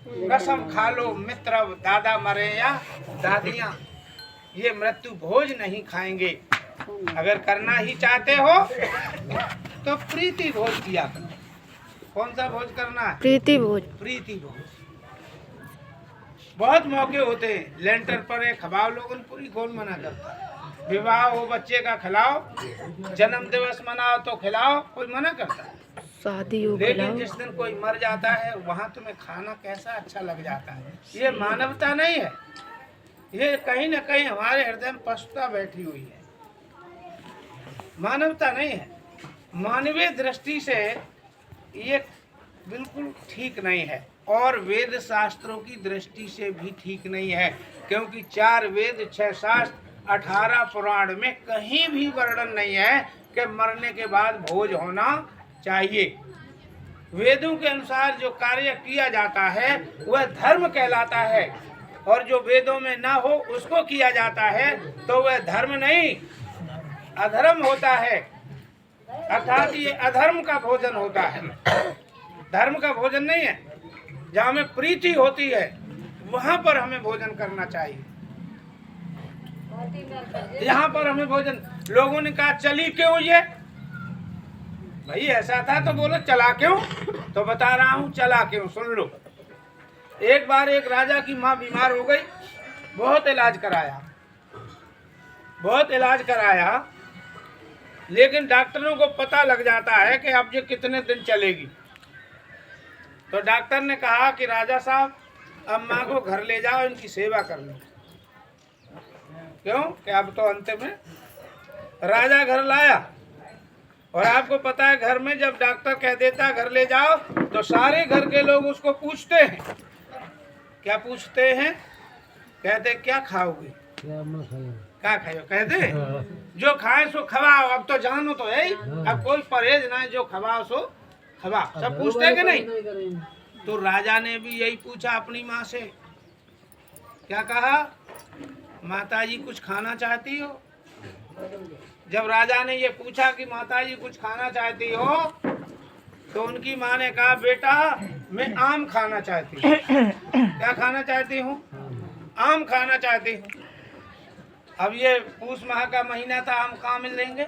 कसम खा लो मित्र, दादा मरे या दादियाँ, ये मृत्यु भोज नहीं खाएंगे। अगर करना ही चाहते हो तो प्रीति भोज किया करो। कौन सा भोज करना है? प्रीति भोज। प्रीति भोज। बहुत मौके होते हैं, लेंटर पर एक खवाओ, लोगन पूरी कौन मना करता है? विवाह हो बच्चे का खिलाओ, जन्म दिवस मनाओ तो खिलाओ, कोई मना करता है? शादी हो लेकिन जिस दिन कोई मर जाता है वहाँ तुम्हें खाना कैसा अच्छा लग जाता है। ये मानवता नहीं है, ये कहीं न कहीं हमारे हृदय में पशुता बैठी हुई है। मानवता नहीं है, मानवीय दृष्टि से ये बिल्कुल ठीक नहीं है, और वेद शास्त्रों की दृष्टि से भी ठीक नहीं है, क्योंकि 4 वेद 6 शास्त्र 18 पुराण में कहीं भी वर्णन नहीं है कि मरने के बाद भोज होना चाहिए। वेदों के अनुसार जो कार्य किया जाता है वह धर्म कहलाता है, और जो वेदों में ना हो उसको किया जाता है तो वह धर्म नहीं अधर्म होता है। अर्थात ये अधर्म का भोजन होता है, धर्म का भोजन नहीं है। जहाँ में प्रीति होती है वहाँ पर हमें भोजन करना चाहिए। यहाँ पर हमें भोजन, लोगों ने कहा चली क्यों ये? भाई ऐसा था तो बोलो चला क्यों, तो बता रहा हूँ चला क्यों, सुन लो। एक बार एक राजा की माँ बीमार हो गई, बहुत इलाज कराया, लेकिन डॉक्टरों को पता लग जाता है कि अब ये कितने दिन चलेगी। तो डॉक्टर ने कहा कि राजा साहब अब माँ को घर ले जाओ, इनकी सेवा कर लो। क्यों कि अब तो अंत में। राजा घर लाया, और आपको पता है घर में जब डॉक्टर कह देता घर ले जाओ तो सारे घर के लोग उसको पूछते हैं। क्या पूछते हैं? कहते क्या खाओगे, क्या खाओ, कहते जो खाए सो खवाओ। अब तो जानो तो है, अब कोई परहेज ना है, जो खवाओ सो खवाओ, सब पूछते हैं कि नहीं? तो राजा ने भी यही पूछा अपनी माँ से। क्या कहा? माताजी कुछ खाना चाहती हो? जब राजा ने ये पूछा कि माताजी कुछ खाना चाहती हो, तो उनकी माँ ने कहा बेटा मैं आम खाना चाहती हूँ। क्या खाना चाहती हूँ? आम खाना चाहती हूँ। अब ये पूस माह का महीना था, आम कहाँ मिलेंगे?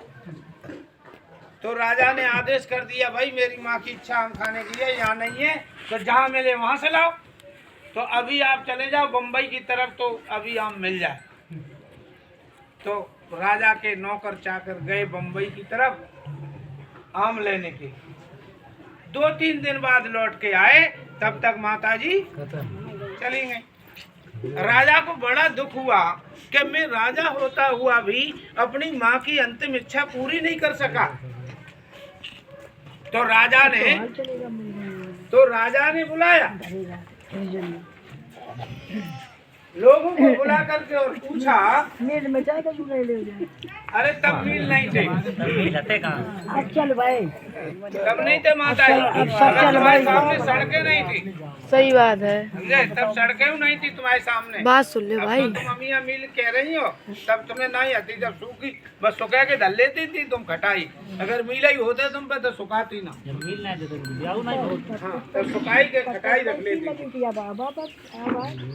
तो राजा ने आदेश कर दिया भाई मेरी माँ की इच्छा आम खाने की है, यहाँ नहीं है तो जहाँ मिले वहाँ से लाओ। तो अभी आप चले जाओ बम्बई की तरफ, तो अभी आम मिल जाए। तो राजा के नौकर चाकर गए बम्बई की तरफ आम लेने के। 2-3 दिन बाद लौट के आए, तब तक माताजी चली गई। राजा को बड़ा दुख हुआ कि मैं राजा होता हुआ भी अपनी माँ की अंतिम इच्छा पूरी नहीं कर सका। तो राजा ने बुलाया लोगों को, बुला करके और पूछा मील में जाएगा तू ले ले जा। अरे तब मील नहीं थे, चल भाई तब नहीं थे माताजी, तुम्हारे सामने सड़कें नहीं थी। सही बात है, समझे? तब सड़कें नहीं थी तुम्हारे सामने। बात सुन ले भाई। अब तो तुम अमिया मील कह रही हो, तब तुम्हें नहीं आती। जब सूखी बस सुखा के धल लेती थी तुम खटाई। अगर मील ही होते तुम पे तो सुखाती ना। हाँ, तब सुखाई के खटाई रख लेती।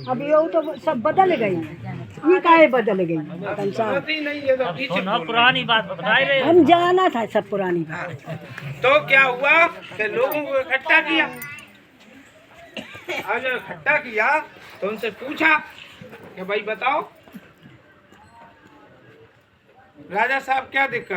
अब ये तो सब बदल गई, ये काहे बदल गई? नहीं, ये तो पीछे पुरानी बात बता रहे। हम जाना था सब पुरानी बात। तो क्या हुआ कि लोगों को इकट्ठा किया। आज इकट्ठा किया तो उनसे पूछा कि भाई बताओ राजा साहब क्या दिक्कत।